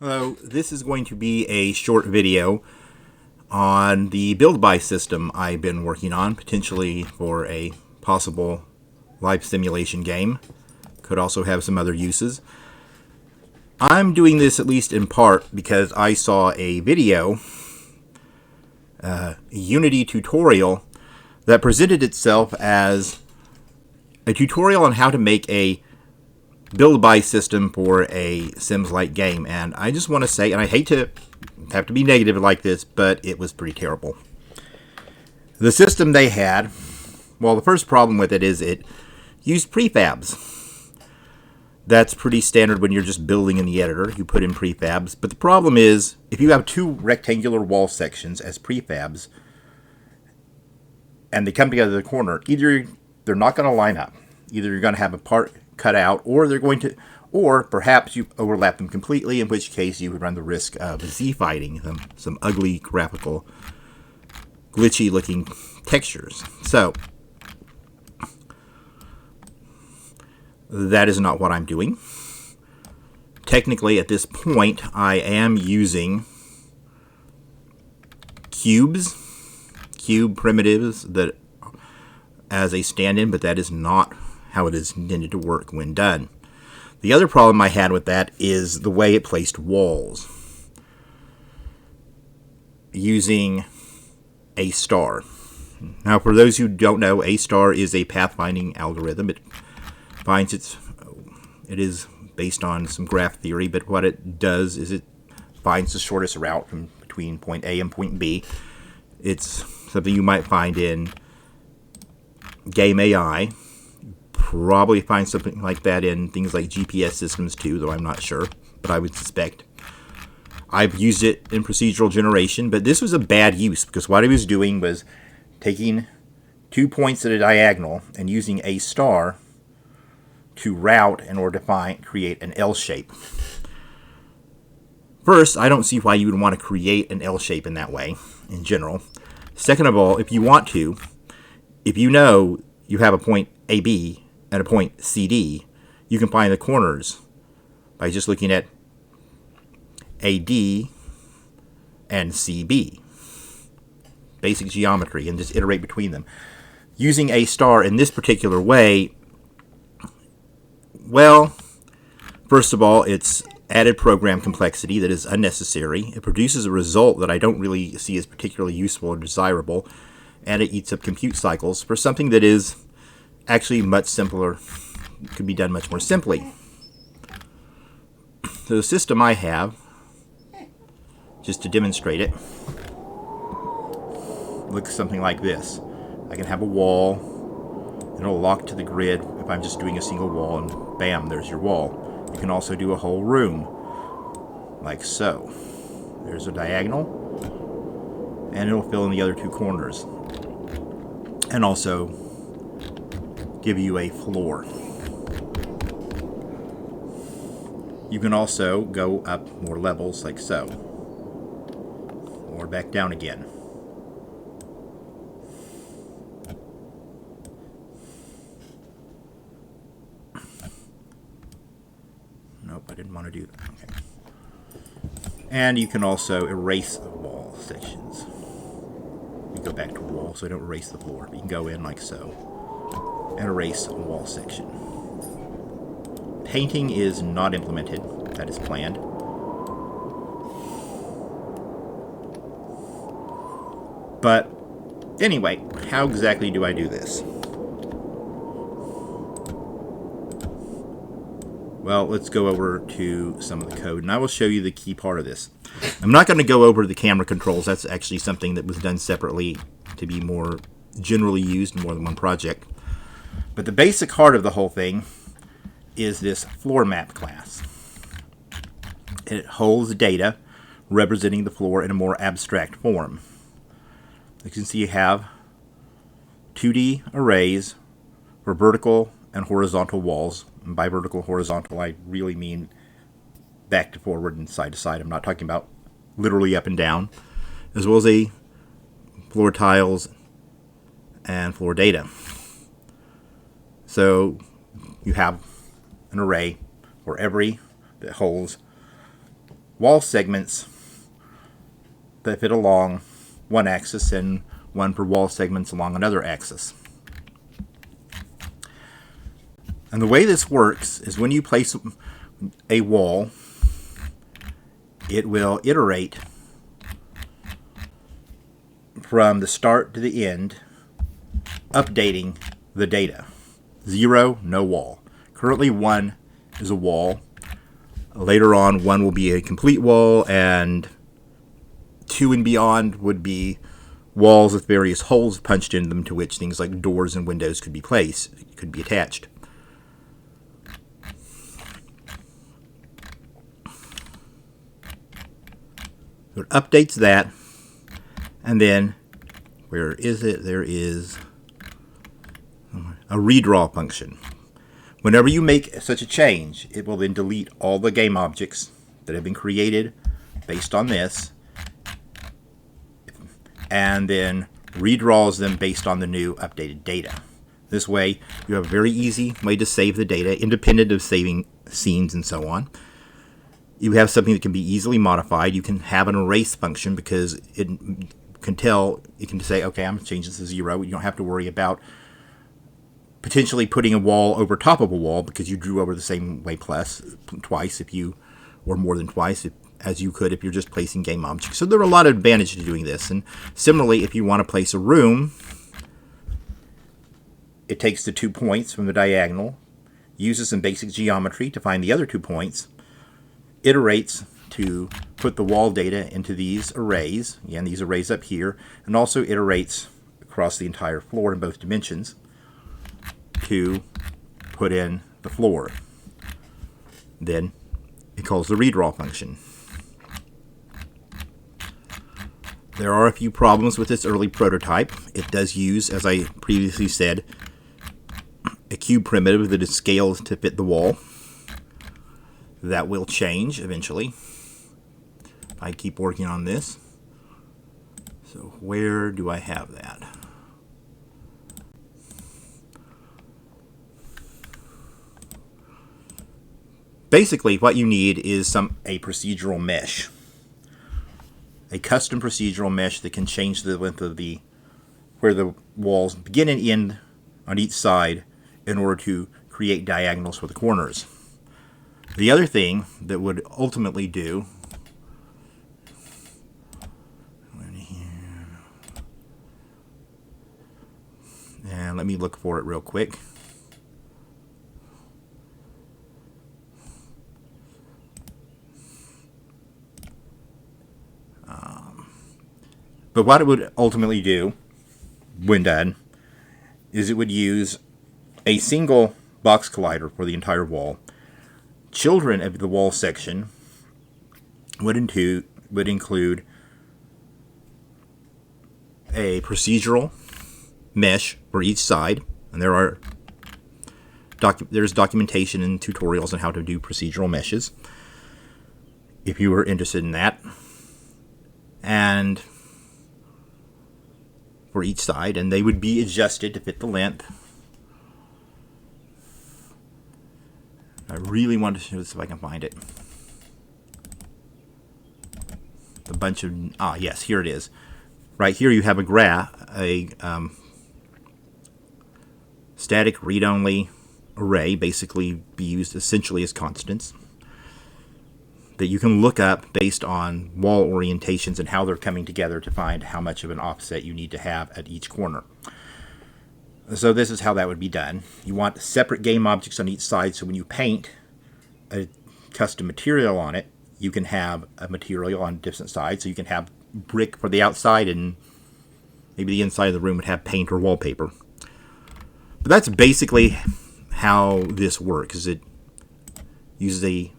Hello, this is going to be a short video on the build-by system I've been working on, potentially for a possible live simulation game. Could also have some other uses. I'm doing this at least in part because I saw a video, a Unity tutorial, that presented itself as a tutorial on how to make a build-by system for a Sims-like game, and I just want to say, and I hate to have to be negative like this, but it was pretty terrible. The system they had, well, the first problem with it is it used prefabs. That's pretty standard when you're just building in the editor. You put in prefabs, but the problem is if you have two rectangular wall sections as prefabs and they come together at the corner, either they're not going to line up. Either you're going to have a part cut out, or they're going to, or perhaps you overlap them completely, in which case you would run the risk of Z-fighting them, some ugly graphical glitchy looking textures. So that is not what I'm doing. Technically at this point I am using cube primitives that as a stand-in, but that is not how it is intended to work when done. The other problem I had with that is the way it placed walls. Using A star. Now, for those who don't know, A star is a pathfinding algorithm. It is based on some graph theory, but what it does is it finds the shortest route from between point A and point B. It's something you might find in game AI. Probably find something like that in things like GPS systems too, though I'm not sure, but I would suspect. I've used it in procedural generation, but this was a bad use because what I was doing was taking 2 points at a diagonal and using A star to route in order to create an L shape. First, I don't see why you would want to create an L shape in that way in general. Second of all, if you want to, if you know you have a point AB and a point CD, you can find the corners by just looking at AD and CB. Basic geometry, and just iterate between them. Using A star in this particular way, well, first of all, it's added program complexity that is unnecessary. It produces a result that I don't really see as particularly useful or desirable, and it eats up compute cycles for something that is actually much simpler, could be done much more simply. So the system I have, just to demonstrate it, looks something like this. I can have a wall, and it'll lock to the grid if I'm just doing a single wall, and bam, there's your wall. You can also do a whole room, like so. There's a diagonal, and it'll fill in the other two corners. And also give you a floor. You can also go up more levels like so, or back down again. Nope, I didn't want to do that. Okay. And you can also erase the wall sections. You go back to wall so I don't erase the floor. You can go in like so and erase a wall section. Painting is not implemented. That is planned. But anyway, how exactly do I do this? Well, let's go over to some of the code, and I will show you the key part of this. I'm not going to go over the camera controls. That's actually something that was done separately to be more generally used in more than one project. But the basic heart of the whole thing is this floor map class. It holds data representing the floor in a more abstract form. You can see you have 2D arrays for vertical and horizontal walls. And by vertical, horizontal, I really mean back to forward and side to side. I'm not talking about literally up and down, as well as a floor tiles and floor data. So you have an array for every that holds wall segments that fit along one axis and one for wall segments along another axis. And the way this works is when you place a wall, it will iterate from the start to the end, updating the data. 0, no wall. Currently 1 is a wall. Later on 1 will be a complete wall, and 2 and beyond would be walls with various holes punched in them to which things like doors and windows could be placed, could be attached. So it updates that, and then, where is it? There is a redraw function. Whenever you make such a change, it will then delete all the game objects that have been created based on this, and then redraws them based on the new updated data. This way, you have a very easy way to save the data, independent of saving scenes and so on. You have something that can be easily modified. You can have an erase function because it can tell, it can say, okay, I'm changing this to 0. You don't have to worry about potentially putting a wall over top of a wall because you drew over the same way twice if you, or more than twice as you could if you're just placing game objects. So there are a lot of advantages to doing this. And similarly, if you want to place a room, it takes the 2 points from the diagonal, uses some basic geometry to find the other 2 points, iterates to put the wall data into these arrays, again, these arrays up here, and also iterates across the entire floor in both dimensions to put in the floor. Then it calls the redraw function. There are a few problems with this early prototype. It does use, as I previously said, a cube primitive that is scaled to fit the wall. That will change eventually. I keep working on this. So where do I have that? Basically, what you need is a procedural mesh. A custom procedural mesh that can change the length of where the walls begin and end on each side in order to create diagonals for the corners. The other thing that would ultimately do, and let me look for it real quick. But what it would ultimately do, when done, is it would use a single box collider for the entire wall. Children of the wall section would include a procedural mesh for each side, and there's documentation and tutorials on how to do procedural meshes if you were interested in that, and for each side, and they would be adjusted to fit the length. I really want to show this if I can find it. The bunch of, yes, here it is. Right here you have a graph, static read-only array, basically be used essentially as constants, that you can look up based on wall orientations and how they're coming together to find how much of an offset you need to have at each corner. So this is how that would be done. You want separate game objects on each side, so when you paint a custom material on it, you can have a material on different sides. So you can have brick for the outside, and maybe the inside of the room would have paint or wallpaper. But that's basically how this works. Is it uses a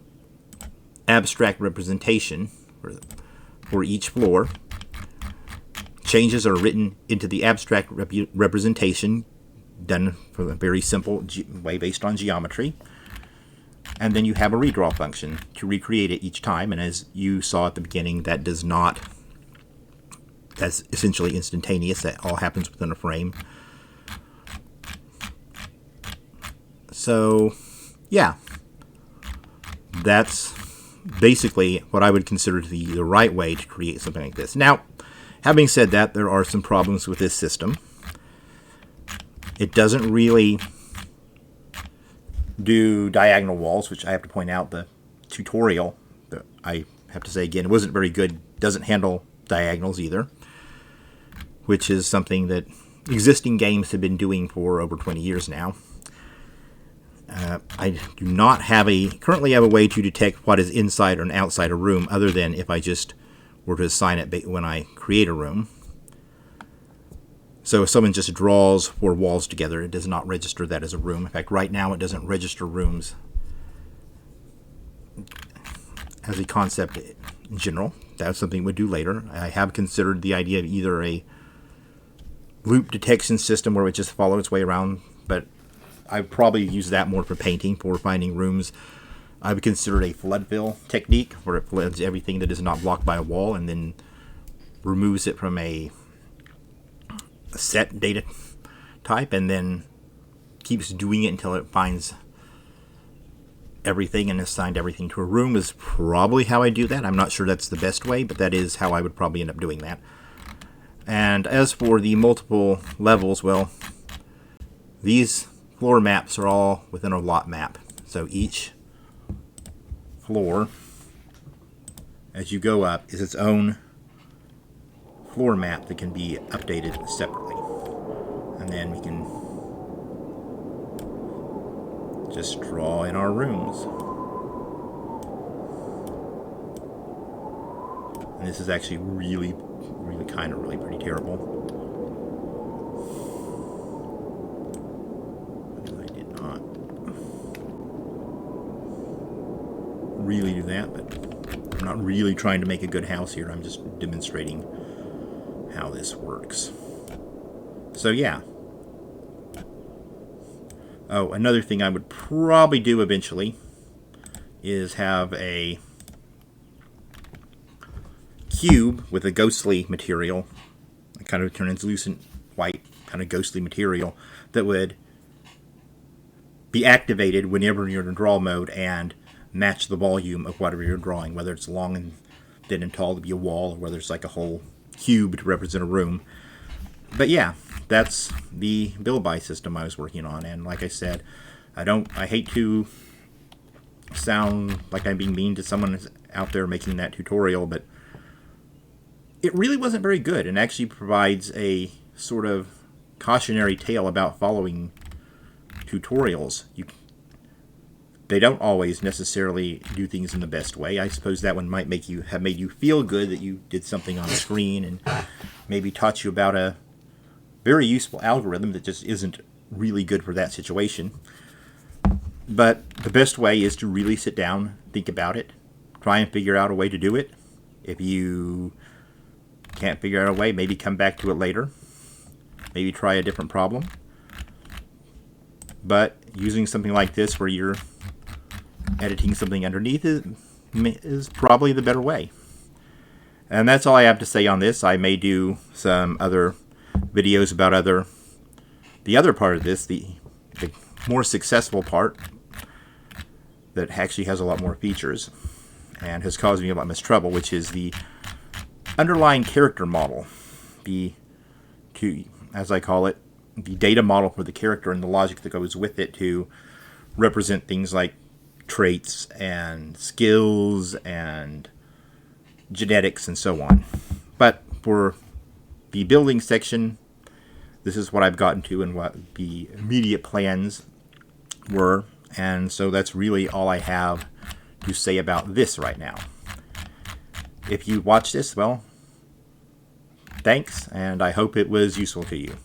abstract representation for each floor. Changes are written into the abstract representation, done for a very simple way based on geometry. And then you have a redraw function to recreate it each time. And as you saw at the beginning, that's essentially instantaneous. That all happens within a frame. So, yeah, that's basically what I would consider to be the right way to create something like this. Now, having said that, there are some problems with this system. It doesn't really do diagonal walls, which I have to point out the tutorial, I have to say again, it wasn't very good. Doesn't handle diagonals either, which is something that existing games have been doing for over 20 years now. I do not currently have a way to detect what is inside or outside a room other than if I just were to assign it when I create a room. So if someone just draws 4 walls together, it does not register that as a room. In fact, right now it doesn't register rooms as a concept in general. That's something we'll do later. I have considered the idea of either a loop detection system where it just follows its way around, but I probably use that more for painting, for finding rooms. I would consider a flood fill technique where it floods everything that is not blocked by a wall and then removes it from a set data type and then keeps doing it until it finds everything and assigned everything to a room is probably how I do that. I'm not sure that's the best way, but that is how I would probably end up doing that. And as for the multiple levels, well, these floor maps are all within a lot map. So each floor, as you go up, is its own floor map that can be updated separately. And then we can just draw in our rooms. And this is actually really pretty terrible. I did not really do that, but I'm not really trying to make a good house here. I'm just demonstrating how this works. So yeah. Oh, another thing I would probably do eventually is have a cube with a ghostly material, a kind of translucent white kind of ghostly material that would be activated whenever you're in draw mode and match the volume of whatever you're drawing, whether it's long and thin and tall to be a wall or whether it's like a whole cube to represent a room. But yeah, that's the build by system I was working on, and like I said, I hate to sound like I'm being mean to someone out there making that tutorial, but it really wasn't very good and actually provides a sort of cautionary tale about following tutorials. They don't always necessarily do things in the best way. I suppose that one might have made you feel good that you did something on screen and maybe taught you about a very useful algorithm that just isn't really good for that situation. But the best way is to really sit down, think about it, try and figure out a way to do it. If you can't figure out a way, maybe come back to it later. Maybe try a different problem. But using something like this where you're editing something underneath is probably the better way. And that's all I have to say on this. I may do some other videos about the other part of this, the more successful part that actually has a lot more features and has caused me a lot less trouble, which is the underlying character model, as I call it, the data model for the character and the logic that goes with it to represent things like traits and skills and genetics and so on. But for the building section, this is what I've gotten to and what the immediate plans were, and so that's really all I have to say about this right now. If you watched this, well, thanks, and I hope it was useful to you.